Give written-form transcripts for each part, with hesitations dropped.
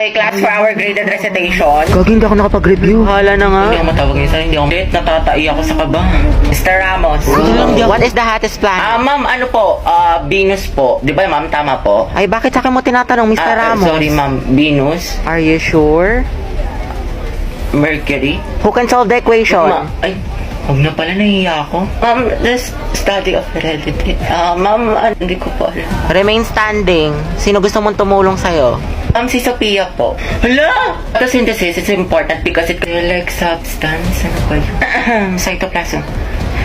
Okay, class for our graded recitation. Gagi, hindi ako nakapag-review. Hala na nga. Hindi ako matawag niya sa'yo, hindi ako natatai ako sa kaba. Mr. Ramos. What is the hottest plan? Ma'am, ano po? Venus po. Di ba, ma'am? Tama po? Ay, bakit sa akin mo tinatanong, Mr. Ramos? Sorry, ma'am. Venus. Are you sure? Mercury. Who can solve the equation? Ay, huwag na pala, nahiya ako. Ma'am, the study of heredity. Ma'am, hindi ko po alam. Remain standing. Sino gusto mong tumulong sa'yo? Si Sophia po. Hala! Photosynthesis is important because it like substance. Ano ba yun? Cytoplasm.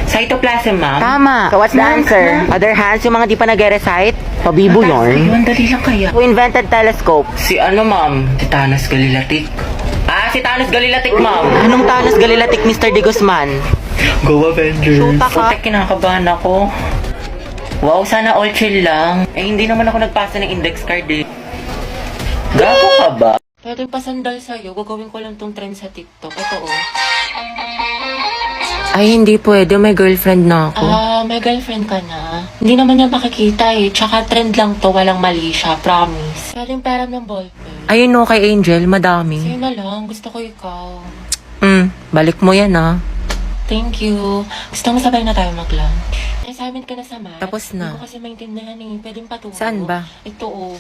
Cytoplasm, ma'am. Tama. So what's the Ma'am, answer? ma'am. Other hands, yung mga di pa nag-recite? Pabibo yun. Ayun, dali lang kaya. Who invented telescope? Si ano, ma'am? Si Thanos Galilatik. Si Thanos Galilatik, ma'am. Anong Thanos Galilatik, Mr. De Guzman? Go Avengers. Shoota ka. Putek, kinakabahan ako. Wow, sana all chill lang. Hindi naman ako nagpasa ng index card eh. Gago ka ba? Pwede pasandal sa'yo. Gagawin ko lang tong trend sa TikTok. Ito oh. Ay, hindi pwede. May girlfriend na ako. May girlfriend ka na? Hindi naman niya makikita eh. Tsaka trend lang to. Walang mali siya. Promise. Pwedeng pera ng ballpen. Ayun no, kay Angel, madami. Sa'yo na lang. Gusto ko ikaw. Balik mo yan ah. Thank you. Gusto mo sabay na tayo mag-lunch? Assignment ka na sa math. Tapos na. Hindi ko kasi maintindihan eh. Pwedeng paturo. Saan ba? Ito oh.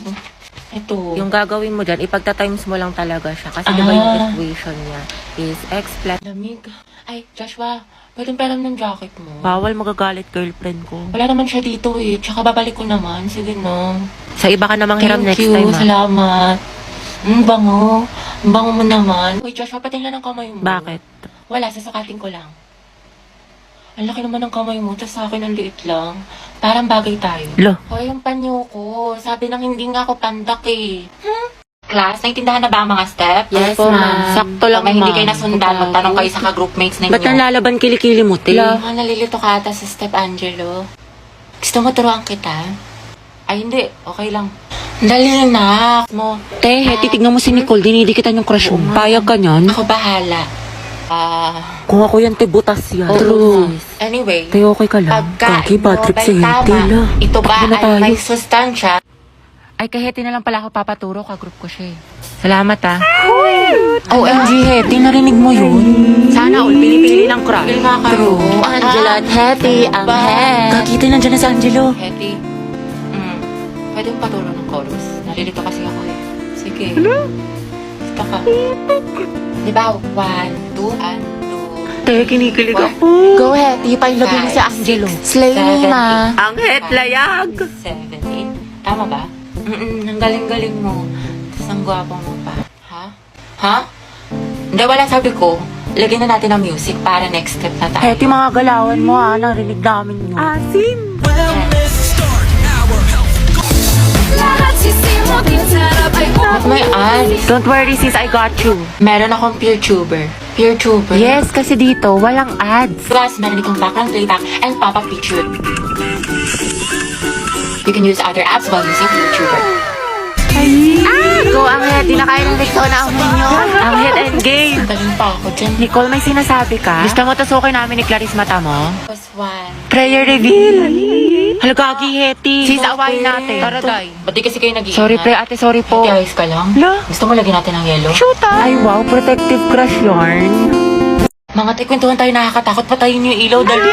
Ito. Yung gagawin mo dyan, ipagta-times mo lang talaga siya. Kasi di ba yung equation niya is x plus... Lamig. Ay, Joshua. Pwedeng pera ng jacket mo. Bawal magagalit girlfriend ko. Wala naman siya dito eh. Tsaka babalik ko naman. Sige no. Sa iba ka namang hiram next Thank you. time ah. Salamat. Bango. Ang bango mo naman. Uy, Joshua, patingnan ang kamay mo. Bakit? Wala, sasukatin ko lang. Ang laki naman ng kamay mo, tas sa akin ang liit lang. Parang bagay tayo. Lo. Hoy, yung panyo ko. Sabi nang hindi nga ako pandak eh. Class, naintindahan na ba ang mga steps? Yes, ma'am. Sakto lang, Pag hindi ma'am. kayo nasundan. Magtanong kayo sa ka-groupmates ninyo. Ba't nalalaban kilikili mo, te? Nalilito ka ata sa step, Angelo. Gusto mo turuan kita? Ay, hindi. Okay lang. Dali na. Te, titignan mo si Nicole, dinidikitan yung crush mo. Payag ka niyan? Ako bahala. Kung ako yan, te, butas yan. True. Anyway, Te, okay ka lang? Kaki, Patrick, si Heti, la. ito ba Ano na ay tayo? may sustansya? Ay, kay Heti na lang pala ako papaturo, ka-group ko siya eh. Salamat ah. OMG, Heti, narinig mo yun? Sana all, pili-pili ng crush. Pili nga kayo. Angela at Heti, ang head. Kakita nandiyan na si Angelo. Heti, pwede yung paturo ng chorus. Nalilito kasi ako eh. Sige. Gusto ka. Diba? 1, 2, and 2. Te, kinikilig ako. Go ahead, ipailagay mo si Angelo. Slay me, ma. Ang het layag. 7, 8. Tama ba? Ang galing-galing mo. Tapos ang gwapo mo pa. Ha? Ha? Hindi, wala sabi ko. Lagyan na natin ang music para next step na tayo. Heti, mga galawan mo ah, narinig namin yun. Asim. At may ads. Don't worry sis, I got you. Meron akong PeerTuber. PeerTuber? Yes, kasi dito, walang ads. Plus, meron itong background playback and pop-up feature. You can use other apps while using PeerTuber. Go, ang het, di na kaya ng Rexona ang ninyo. Ang het and game. Galing pa ako dyan. Nicole, may sinasabi ka? Gusto mo tusukin namin ni Clarice mata mo? Plus 1. Prayer reveal. Halagagi, Heti. Sis, awayin natin. Tara, day. Ba't di kasi kayo nag-iingat? Sorry, pre, ate, sorry po. Ate, ayos ka lang? La. Gusto mo lagyan natin ng yellow? Shoota. Ay, wow, protective crush yarn. Mga kwentuhan tayo nakakatakot. Patayin niyo yung ilaw, dali.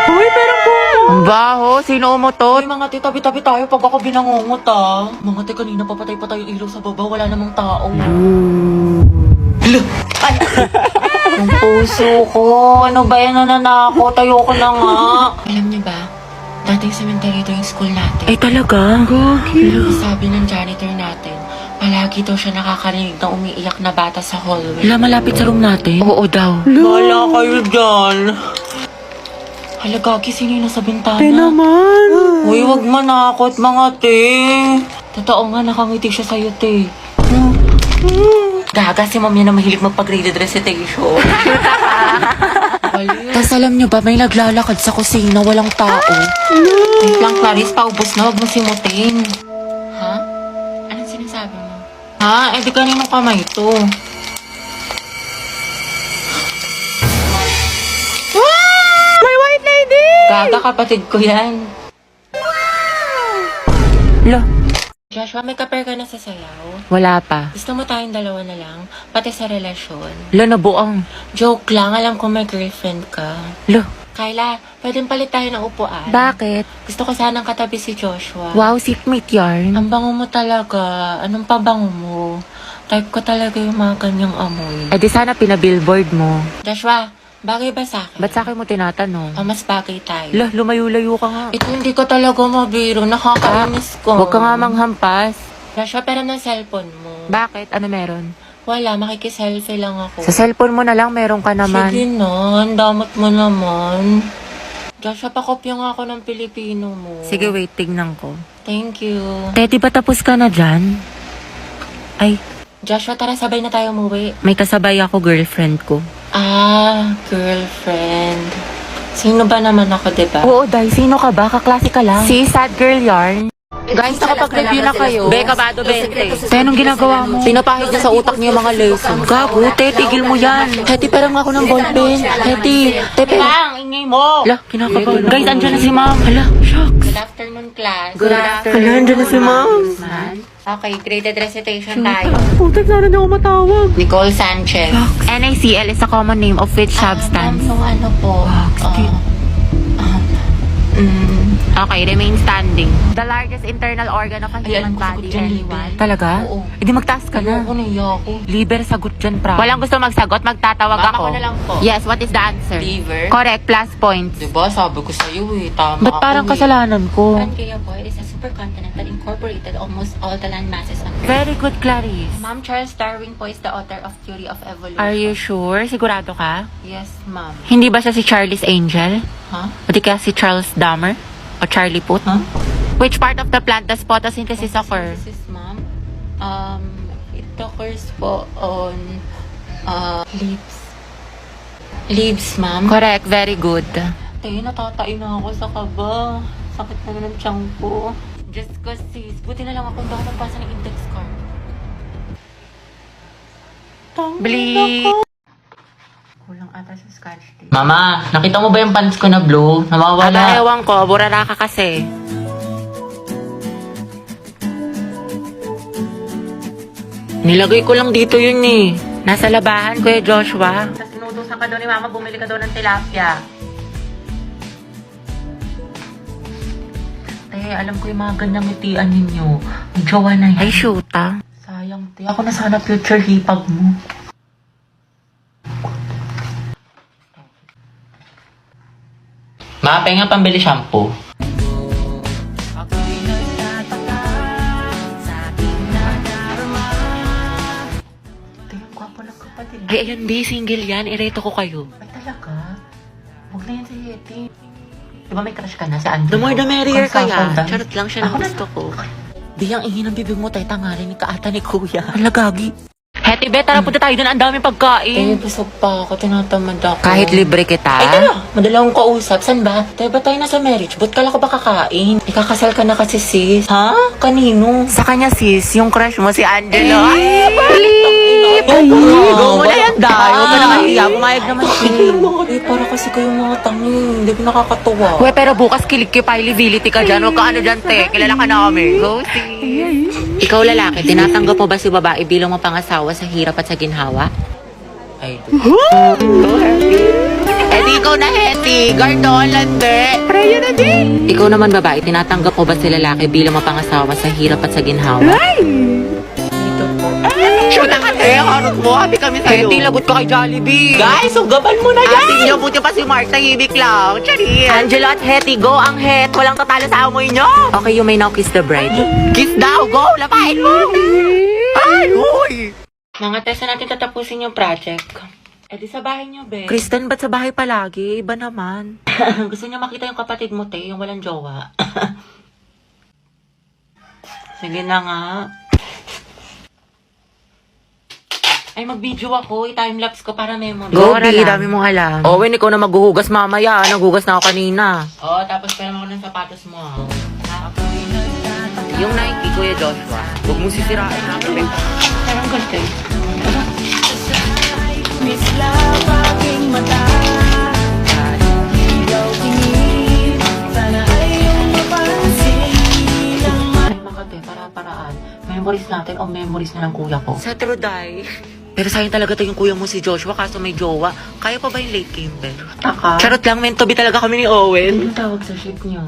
Uy, meron po. Ang baho, sino mo to? Uy, mga tabi-tabi tayo pag ako binangungot ah. Mga kanina papatay-patay yung ilaw sa baba. Wala namang tao. Hala! Ay! Ang puso ko. Ano ba yan nananakot? Ayoko na nga. Alam niyo ba? Dating cemetery ito yung school natin. Ay, talaga? Gagi. Sabi ng janitor natin, palagi daw siya nakakarinig ng umiiyak na bata sa hallway. Wala, malapit sa room natin. Oo daw. Wala kayo dyan. Hala, Gagi, sino yung nasa bintana? naman. Uy, wag manakot mga te. Totoo nga, nakangiti siya sa'yo, te. Gaga, si ma'am yan na mahilig magpag-graded recitation. Tapos alam nyo ba, may naglalakad sa kusina, walang tao. Wait lang, Clarice, paubos na. Huwag mo simutin. Ha? Anong sinasabi mo? Ha? Eh, di kanino kamay to? May white lady! Gaga, kapatid ko yan. Lo, Joshua, may kapair ka na sa sayaw? Wala pa. Gusto mo tayong dalawa na lang? Pati sa relasyon? Lo, nabuang. Joke lang, alam ko may girlfriend ka. Lo, Kyla, pwedeng palit tayo ng upuan. bakit? Gusto ko sanang katabi si Joshua. Wow, seatmate yarn. Ang bango mo talaga. Anong pabango mo? Type ko talaga yung mga ganyang amoy. Eh di sana pinabillboard mo. Joshua, bagay ba sa akin? Ba't sa akin mo tinatanong? O mas bagay tayo? Lo, lumayo-layo ka nga. Ito hindi ko talaga mabiro. Nakakainis ko. Huwag ka nga manghampas. Joshua, pero ng cellphone mo. Bakit? Ano meron? Wala, makikiselfie lang ako. Sa cellphone mo na lang, meron ka naman. Sige na, ang damot mo naman. Joshua, pakopya nga ako ng Pilipino mo. Sige, wait, tignan ko. Thank you. Teddy, ba tapos ka na dyan? Ay, Joshua, tara sabay na tayo umuwi. may kasabay ako, girlfriend ko. Ah, girlfriend. Sino ba naman ako, diba? Oo, Day, sino ka ba? Kaklase ka lang. Si Sad Girl Yarn. Guys, nakapag-review na kayo. Be, kabado 20. Te, anong ginagawa mo? Pinapahid niya sa utak niyo yung mga lesson. Gago, te, tigil mo yan. Heti, pero nga ako ng ballpen. Heti, tepe. Bang, ingay mo. Hala, kinakabahan. Guys, andyan na si ma'am. Hala, shucks. Good afternoon, class. Good afternoon. Hala, andyan na si ma'am. Okay, graded recitation tayo. Putak, sana na ako matawag. Nicole Sanchez. NaCl is a common name of which substance? Yung ano po. Okay, remain standing. The largest internal organ of a human Ayan, body. sagot dyan, Anyone? liver. Talaga? Oo. Hindi magtaas ka na. Ayoko na ako. Liver, sagot dyan, pra. Walang gusto magsagot, magtatawag Mama ako. ko na lang po. Yes, what is the answer? Liver. Correct, plus points. Diba, sabi ko sa'yo eh. Tama Ba't parang kasalanan ko? Kaya po, it is a supercontinent that incorporated almost all the land masses on Earth. Very good, Clarice. Ma'am, Charles Darwin po is the author of Theory of Evolution. Are you sure? Sigurado ka? Yes, ma'am. Hindi ba siya si Charlie's Angel? Huh? O di kaya si Charles Dahmer? O Charlie Puth? Huh? Which part of the plant does photosynthesis occur? This is, ma'am. It occurs po on leaves. Leaves, ma'am. Correct, very good. Tayo, natatain na ako sa kaba. Sakit na ng tiyan ko. Just ko, sis. Buti na lang ako hindi ako nagpasa ng index card. Bleep. Kulang ata sa scotch tape. Mama, nakita mo ba yung pants ko na blue? Ala, Nawawala. ewan ko, burara ka kasi. Nilagay ko lang dito yun eh. Nasa labahan, Kuya Joshua. Tapos inutusan ka daw ni Mama, bumili ka daw ng tilapia. Te, alam ko yung mga ganyang ngitian ninyo. May jowa na yan. Ay, shoota. Sayang, te. Ako na sana future hipag mo. Ma, penga pambili shampoo. Te, ang gwapo ng kapatid. Ay, ayan, B, single yan. Ireto ko kayo. Ay, talaga? Huwag na yan si Yeti. Di ba may crush ka na sa Andrew? The more the merrier Consult kaya. dance. Charot lang siya ng Ako na- gusto ko. Di ang ingin ng bibig mo, tay tangarin ni kaata ni kuya. Hala, gagi. Heti, be, tara punta tayo doon. Ang daming pagkain. busog pa ako. Tinatamad ako. Kahit libre kita. Ay, tara. Madala akong kausap. San ba? Tayo ba tayo nasa marriage? Ba't kala ko ba kakain? Ikakasal ka na kasi, sis. Ha? Kanino? Sa kanya, sis, yung crush mo si Angelo. Eh, Ay, Flip! Ay, go mo na yan, Day. Huwag ka na Ay. kahiya. Pumayag naman siya. Eh, para kasi kayo mga tangi. Hindi ko nakakatuwa. Uwe, pero bukas kilikipability ka dyan. Huwag ka ano dyan, te. Kilala ka namin. Go, sis. Ikaw, lalaki, tinatanggap mo ba si babae bilang mapangasawa sa hirap at sa ginhawa? Ay, Eh di ikaw na, Heti. Gardolan, be. Prayo na din. Ikaw naman, babae, tinatanggap mo ba si lalaki bilang mapangasawa sa hirap at sa ginhawa? Dito po. Shoot na ka, te. Harot mo. Happy kami sa'yo. Heti, lagot ka kay Jollibee. guys, ugaban mo na yan! Ate niyo, buti pa si Mark, tahimik lang. Charis. Angelo at Hetty, go ang het. Walang tatalo sa amoy nyo. Okay, you may now kiss the bride. Kiss daw, go. Lapain mo. Ay, huy. Mga tesa natin tatapusin yung project. Eh di sa bahay niyo, be. Kristen, ba't sa bahay palagi? Iba naman. Gusto niya makita yung kapatid mo, te, yung walang jowa. Sige na nga. Ay, mag-video ako. I-timelapse ko para memory. Go, Di, dami mong alam. Owen, ikaw na maghuhugas mamaya. Naghugas na ako kanina. Oh, tapos pera mo ko ng sapatos mo, ah. Yung Nike, Kuya Joshua. Huwag mong sisirain namin. Parang ganito eh. Ay, makate, para-paraan. memories natin o memories na ng kuya ko? Sa Truday. Pero sayang talaga to yung kuya mo si Joshua kaso may jowa. Kaya pa ba yung late Kimber? Taka. Charot lang, meant to be talaga kami ni Owen. Ano tawag sa ship niyo?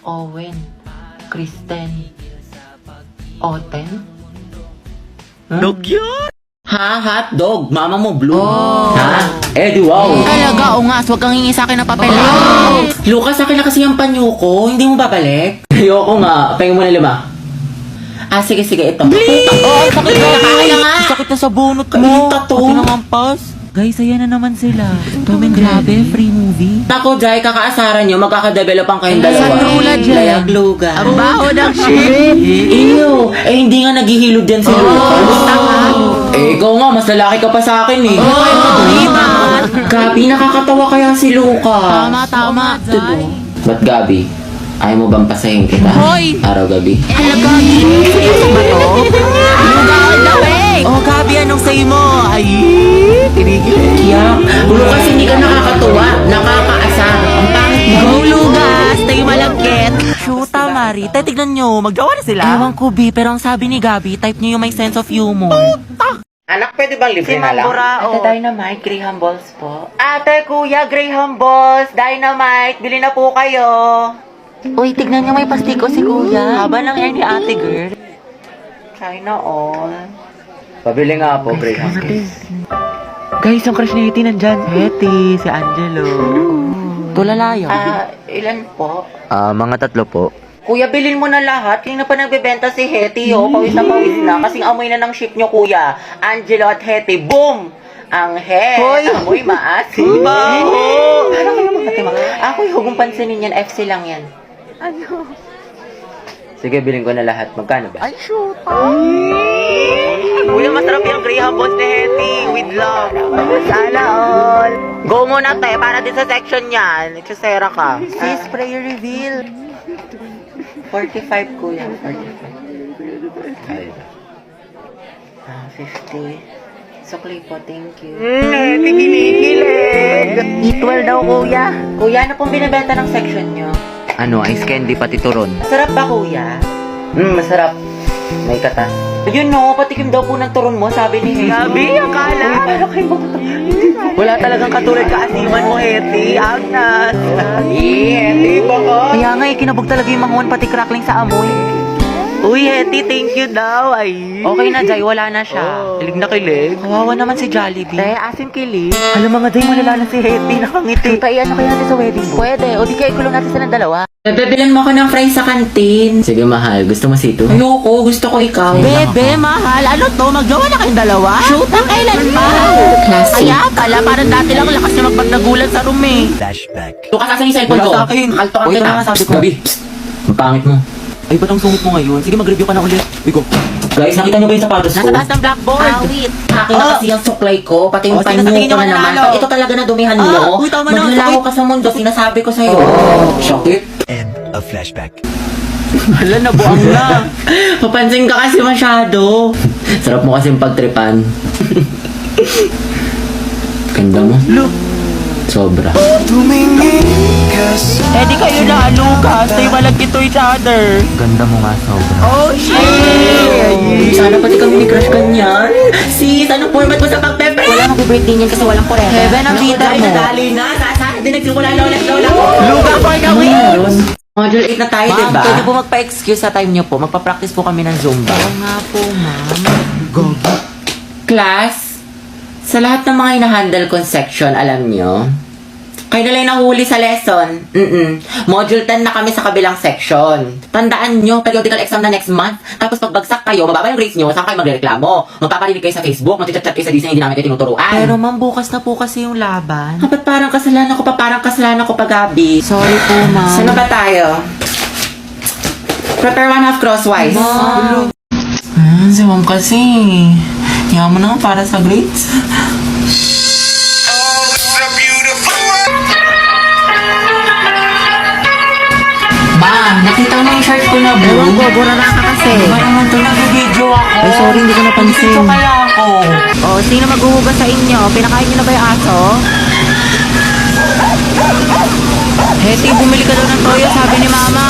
Owen. Kristen. Oten? Dog yun! Ha? Hotdog? Mama mo blue? Oh. Ha? Eddie, wow. Talaga, o nga, huwag kang hingi sa akin ng papel. Lucas, akin na kasi yung panyo ko. Hindi mo babalik? Ayoko nga. Pahingin mo na 5. Sige, ito. Oh, sakit na. Kaya nga. Sakit na sa bunot mo. Kalita to. Pati namampas. Guys, ayan na naman sila. Tomeng grabe, free movie. Nako, Jai, kakaasaran nyo. Magkakadevelop ang kayong dalawa. Saan rula, Jai? Layag Luga. Ang baho ng shit. Ew. Hindi nga naghihilod yan si Lucas. Ikaw nga, mas lalaki ka pa sa akin eh. Gabi, nakakatawa kaya si Lucas. Tama, Jai. Ba't Gabi? Ayaw mo bang pasahin kita? Hoy! Araw-gabi? Talaga, seryoso ba to? Luga all the way! Oh, Gabi, anong say mo? Ay, kinikilig. Kiyak. Lucas, hindi ka nakakatuwa. Nakakaasar. Ang pangit mo. Go, Lugas! Tayo malagkit! Shoota, Mari. Tay, tignan nyo. Magjawa na sila. Ewan ko, B. Pero ang sabi ni Gabi, type niyo yung may sense of humor. Anak, pwede bang libre na lang? Ate Dynamite, Graham Balls po. Ate, kuya, Graham Balls, Dynamite, bili na po kayo. Uy, tignan niyo may pastiko si kuya. Haba ng hair ni ate, girl. China all. Pabili nga po, Graham. Guys, yung crush ni Hetty nandyan. Hetty, si Angelo. Tulalaya. Ilan po? Mga 3 po. Kuya, bilhin mo na lahat. Yung na pa nagbebenta si Hetty, oh. Pawis na. Kasing amoy na ng ship niyo, kuya. Angelo at Hetty, boom! Ang Hoy! amoy maasim. Baho! Ano kayo magkatima? Ako, huwag mong pansinin yan. FC lang yan. Sige, bilhin ko na lahat. Magkano ba? Ay, shoot! Kuya, masarap yung Graham Balls ni Hetty with love. Sana all. Go muna, te, para din sa section yan. Nagsasera ka. Sis, prayer reveal. 45, kuya. 45. 50. Sukli po, thank you. Hetty, kinikilig. Equal daw, kuya. Kuya, ano pong binibenta ng section nyo? Ano, ice candy pati turon. Masarap ba, kuya? Masarap. May katas. Yun no, patikim daw po ng turon mo, sabi ni Hetty. Gabi, akala. Wala talagang katulad kaasiman mo, Hetty. Agnes. Hetty, baka. Kaya nga, kinabog talaga yung manguan pati crackling sa amoy. Uy, Hetty, thank you daw. Ay. Okay na, Jai, wala na siya. Kilig na kilig. Kawawa naman si Jollibee. Asim kilig. Alam mga Jay, malala na si Hetty. Nakangiti. Paiyan na kayo natin sa wedding book. Pwede, o di kaya ikulong natin silang dalawa. Bibilan mo ako ng fries sa kantin. Sige, mahal. Gusto mo sito? Ayoko, gusto ko ikaw. Bebe, mahal. Ano to? Magjawa na kayong dalawa? Shoot na kailan pa? Classic. Kaya pala, parang dati lang lakas niya magpagnagulan sa room eh. Lucas, asan yung cellphone Wala ko? sa akin. Kaltokan Uy, ito kita. na nga sabi ko. Gabi, psst. Ang pangit mo. Ay, ba't ang sungit mo ngayon? Sige, mag-review ka na ulit. Uy, go. Guys, nakita niyo ba yung sapatos ko? Nasa taas ng blackboard. Awit. Akin na kasi yung suklay ko, pati yung Oh, sige, panyo sasabihin ko niyo na naman. mananalo. Ito talaga na dumihan Ah, mo. uy, tama na. Maglalaho Sakit. ka sa mundo, sinasabi ko sa'yo. Sakit. End of flashback. Hala, nabuang na. Papansin ka kasi masyado. Sarap mo kasi pagtripan. Ganda mo. Look. Sobra. Eh, di kayo na, Lucas. Tayo malagkit to each other. Ganda mo nga, sobra. Oh, shit! Sana pati kami ni Crush ganyan. Sis, anong format mo sa pagpepe? Wala mag-birthday niyan kasi walang forever. Heaven ang Naku, vida dahil mo. nadali na. Sana din nagsimula lola ko. Lucas for the win! Meron. Module 8 na tayo, Ma'am, diba? pwede po magpa-excuse sa time niyo po. Magpa-practice po kami ng Zumba. Oo nga po, ma'am. Class, sa lahat ng mga hinahandle kong section, alam nyo, kayo na lang nahuli sa lesson. Module 10 na kami sa kabilang section. Tandaan nyo, periodical exam na next month. Tapos pagbagsak kayo, mababa yung grades nyo, saan kayo magreklamo? Magpaparinig kayo sa Facebook, magchat-chat kayo sa Disney, hindi namin kayo tinuturuan. Pero ma'am, bukas na po kasi yung laban. Ba't parang kasalanan ko pa, Gabi? Sorry po, ma'am. Saan na ba tayo? Prepare one half crosswise. Si ma'am kasi. Yaman na para sa grades. Ma, nakita mo yung shirt ko na blue? Ewan ko, bura na ka kasi. Ba naman to, nag-video ako. Ay, sorry, hindi ko napansin. Video kaya ako. Oh, sino maghuhugas sa inyo? Pinakain niyo na ba yung aso? Hetty, bumili ka daw ng toyo, sabi ni mama.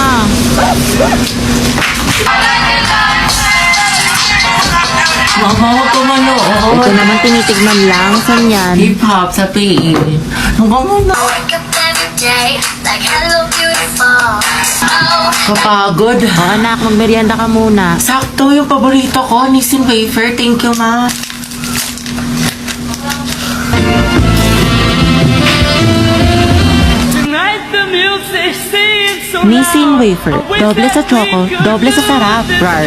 Mama, huwag ka manood. Ito naman tinitigman lang. Saan yan? Hip-hop sa PE. Hanggang muna. Wake up every day like hello beautiful. Oh, Kapagod. Oh, anak, magmerienda ka muna. Sakto yung paborito ko, Nissin Wafer. Thank you, ma. Nissin wafer. Doble sa choco, doble sa sarap. Rar.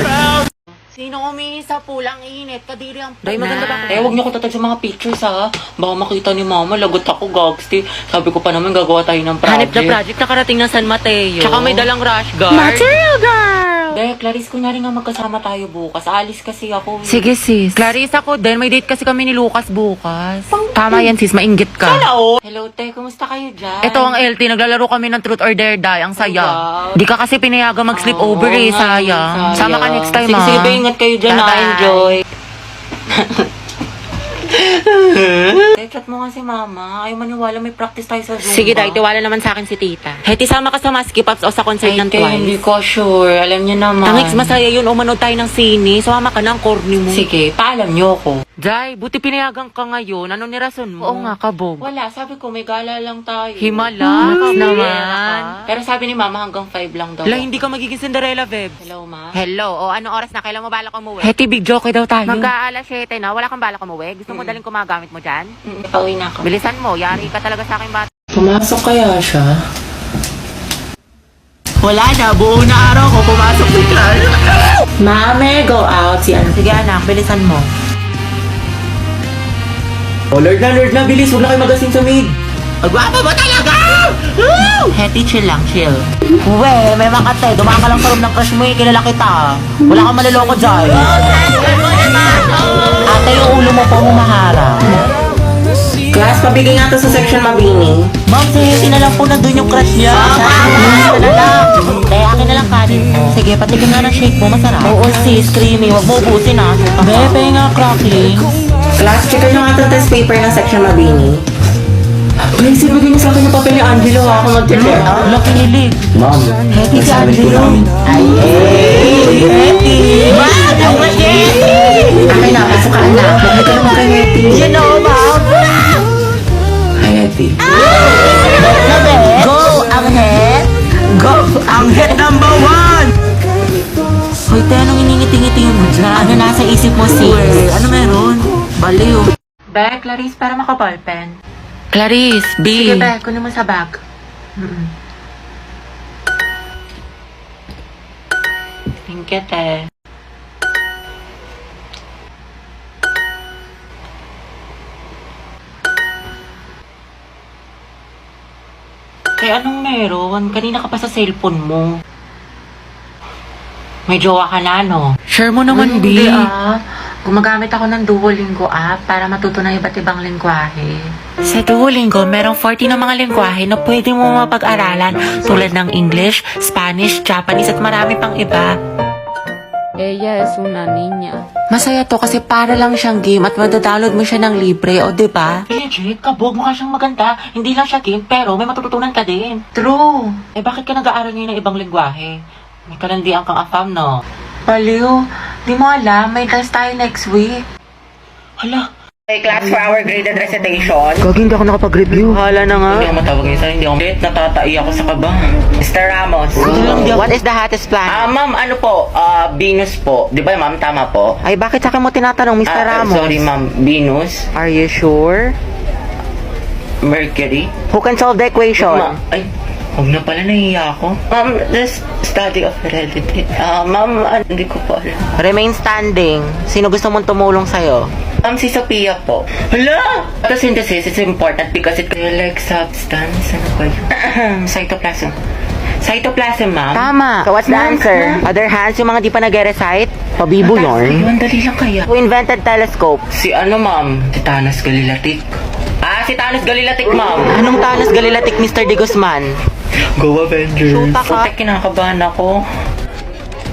Sino umihi sa pulang init? Kadiri ang Day, maganda ba? Huwag niyo ko tatag sa mga pictures, ha? Baka makita ni mama, lagot ako, gagsti. Sabi ko pa naman, gagawa tayo ng project. Hanip na project nakarating ng San Mateo. Tsaka may dalang rush guard. Material girl! Dahil, Clarice, kunyari nga magkasama tayo bukas. Alis kasi ako. Sige sis. Clarice ako din, may date kasi kami ni Lucas bukas. Tama yan sis, mainggit ka. Hello, te. Kumusta kayo dyan? Ito ang LT, naglalaro kami ng Truth or Dare Die. Ang saya. Wow. Di ka kasi pinayagan mag-sleep over Oo eh, nga, sayang. Sama ka next time sige, ha. Sige, ba, ingat kayo dyan, Bye-bye. na-enjoy. Chat mo nga si mama. Ayaw maniwala, may practice tayo sa Zumba. Sige, Day, tiwala naman sa akin si tita. Heti, sama ka sa Maski Pops o sa concert ng Te, Twice. hindi ko sure. Alam niyo naman. Tangix, masaya yun. O manood tayo ng sine. Sumama ka na ang corny mo. Sige, paalam niyo ako. Day, buti pinayagan ka ngayon. Ano ni rason mo? Oo nga, kabog. Wala, sabi ko, may gala lang tayo. Himala naman. Pero sabi ni mama, hanggang 5 lang daw. Hala, hindi ka magiging Cinderella, Beb. Hello, ma. Hello, o anong oras na? Kailan mo balak umuwi? Heti, big joke daw tayo. Mag-aalas 7 na, wala kang balak umuwi? Gusto mo daling kumagamit mo dyan? Pauwi na ako. Bilisan mo, yari ka talaga sa akin bata. Pumasok kaya siya? Wala na, buo na araw ko pumasok si Clark. Mame, go out si ano. Sige anak, bilisan mo. Oh, Lord na, bilis. Huwag na kayo magasin sa mid. Agwapa mo talaga! Woo! Heti, chill lang, chill. Uwe, may makate. Dumaan ka lang sa room ng crush mo eh. Kilala kita. Wala kang maluloko dyan. Ate, yung ulo mo po humahara. Class, pabigay nga to sa section mabini. Ma'am, si Heti na lang po nandun yung crush niya. Ito na lang. Kaya akin na lang kanin mo. Sige, patikin nga ng shake mo. Masarap. Oo, sis. Creamy. Huwag mo ubusin ha. Bebe nga, crackling. Class, check nyo nga itong test paper ng section mabini. Guys, sinibigay niyo sa akin yung papel ni Angelo ha, kung mag-check. Laki nilig. Ma'am, Heti si Angelo. Ay, Heti. Ma'am, ang laki. akin na, pasok ka na. Magbigay ka naman kay Hetty. You know, ma'am. Hi, Hetty. Go, ang head. Go, ang head number 1. Hoy, te, anong iningiti-ngiti mo dyan? Ano nasa isip mo, sis? Ano meron? Baliw. Be, Clarice, para makaballpen. Clarice, B. Sige, Be, kunin mo sa bag. Thank you, te. Kaya anong meron? Kanina ka pa sa cellphone mo. May jowa ka na, no? Share mo naman, B. Hindi, gumagamit ako ng Duolingo app para matuto ng iba't ibang lengguwahe. Sa Duolingo, merong 40 na mga lengguwahe na pwede mo mapag-aralan tulad ng English, Spanish, Japanese at marami pang iba. Ella es una niña. Masaya to kasi para lang siyang game at madadownload mo siya ng libre, o diba? Legit, kabog, mukha siyang maganda. Hindi lang siya game, pero may matututunan ka din. True. Eh, bakit ka nag-aaral ngayon ng ibang lengguwahe? May kalandian kang afam, no? Baliw, di mo alam, may test tayo next week. Hala, Okay, class, for our graded recitation. Gagi, hindi ako nakapag-review. Hala na nga. hindi ako matawag niya sa'yo. Hindi ako natatai ako sa kaba. Mr. Ramos. What is the hottest plan? Ma'am, ano po? Venus po. Di ba, ma'am? Tama po? Ay, bakit sa akin mo tinatanong, Mr. Ramos? Sorry, ma'am. Venus. Are you sure? Mercury. Who can solve the equation? Ay, huwag na pala, nahiya ako. Ma'am, the study of heredity. Ma'am, hindi ko po alam. Remain standing. Sino gusto mong tumulong sa'yo? Ma'am, si Sophia po. Hala! Photosynthesis is important because it like substance. Ano ba yun? Cytoplasm. Cytoplasm, ma'am. Tama. So what's the answer? Other hands, yung mga di pa nag-recite? Pabibo yun. Ayun, dali lang kaya. Who invented telescope? Si ano, ma'am? Si Thanos Galilatic. Si Thanos Galilatic, ma'am. Anong Thanos Galilatic, Mr. De Guzman? Go Avengers. Shoota ka. Putek, kinakabahan ako.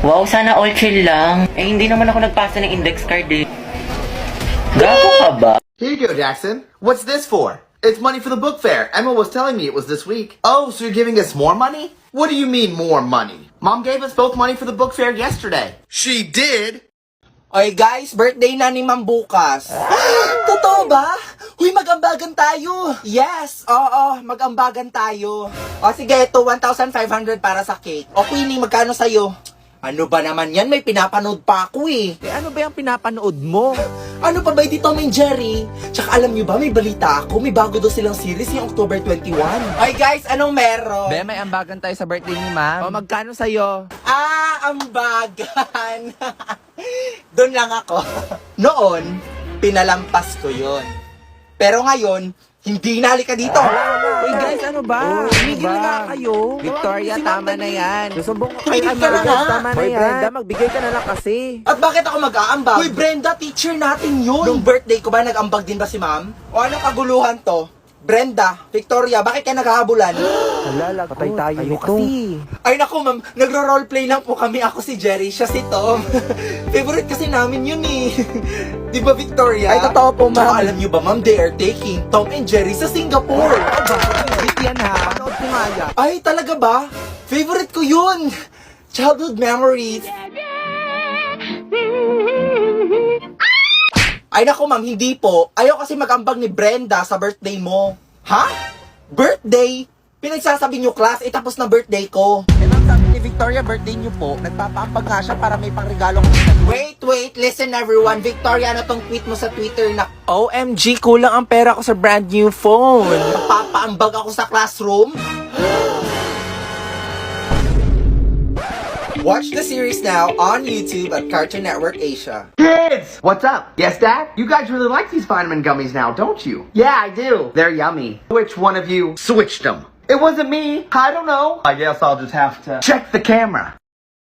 Wow, sana all chill lang. Eh, hindi naman ako nagpasa ng index card eh. Gago ka ba? Here you go, Jackson. What's this for? It's money for the book fair. Emma was telling me it was this week. Oh, so you're giving us more money? What do you mean more money? Mom gave us both money for the book fair yesterday. She did? Oy guys, birthday na ni Ma'am bukas. Totoo ba? Huy, mag-ambagan tayo. Yes, oo, mag-ambagan tayo. O sige, ito 1,500 para sa cake. O Queenie, magkano sa'yo? Ano ba naman yan? May pinapanood pa ako eh. ano ba yung pinapanood mo? Ano pa ba yung Tom and Jerry? Tsaka alam nyo ba, may balita ako. May bago daw silang series yung October 21. Oy guys, anong meron? Be, may ambagan tayo sa birthday ni ma'am. O, magkano sa'yo? Ambagan. Doon lang ako. Noon, pinalampas ko yon. Pero ngayon, hindi na, halika dito. Uy guys, ano ba? Tumigil na nga kayo. Victoria, tama na yan. Susumbong ko kay Tumigil ka na nga. Tama na yan. Brenda, magbigay ka na lang kasi. At bakit ako mag-aambag? Uy, Brenda, teacher natin yun. Nung birthday ko ba, nag-ambag din ba si ma'am? O anong kaguluhan to? Brenda, Victoria, bakit kayo naghahabulan? Halala, patay tayo nito. Ay naku ma'am, nagro-roleplay lang po kami. Ako si Jerry, siya si Tom. Favorite kasi namin yun eh. Di ba Victoria? Ay, totoo po, ma'am. Tsaka alam nyo ba ma'am, they are taking Tom and Jerry sa Singapore. Wait yan ha. Panood ko nga yan. Ay, talaga ba? Favorite ko yun. Childhood memories. Ay naku ma'am, hindi po. Ayaw kasi mag-ambag ni Brenda sa birthday mo. Ha? Birthday? Pinagsasabi nyo class, tapos na birthday ko. Eh ma'am, sabi ni Victoria, birthday niyo po. Nagpapaambag nga siya para may pangregalong Wait, listen everyone. Victoria, ano tong tweet mo sa Twitter na OMG, kulang ang pera ko sa brand new phone. papaambag ako sa classroom? Watch the series now on YouTube at Cartoon Network Asia. Kids! What's up? Yes, Dad? You guys really like these vitamin gummies now, don't you? Yeah, I do. They're yummy. Which one of you switched them? It wasn't me. I don't know. I guess I'll just have to check the camera.